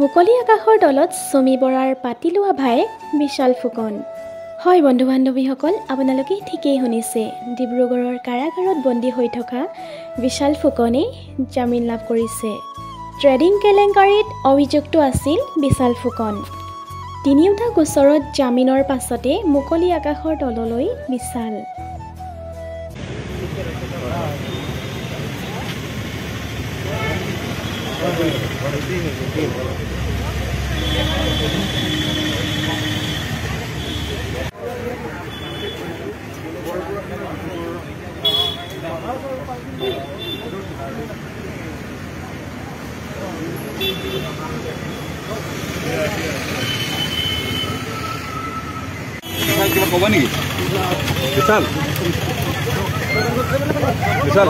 মুকলি আকাশৰ তলত চুমি বৰাৰ পাতি লোৱা ভাই বিশাল ফুকন। হয় বন্ধু বান্ধৱীসকল, আপোনালোকে ঠিকেই শুনিছে। ডিব্ৰুগড়ৰ কাৰাগাৰত বন্দী হৈ থকা বিশাল ফুকনে জামিন লাভ কৰিছে। ট্ৰেডিং কেলেংকাৰীত অভিযুক্ত আছিল বিশাল ফুকন। তিনিওটা গোচৰত জামিনৰ পাছতে মুকলি আকাশৰ তললৈ বিশাল। কিবা ক'বা নেকি? বিশাল বিশাল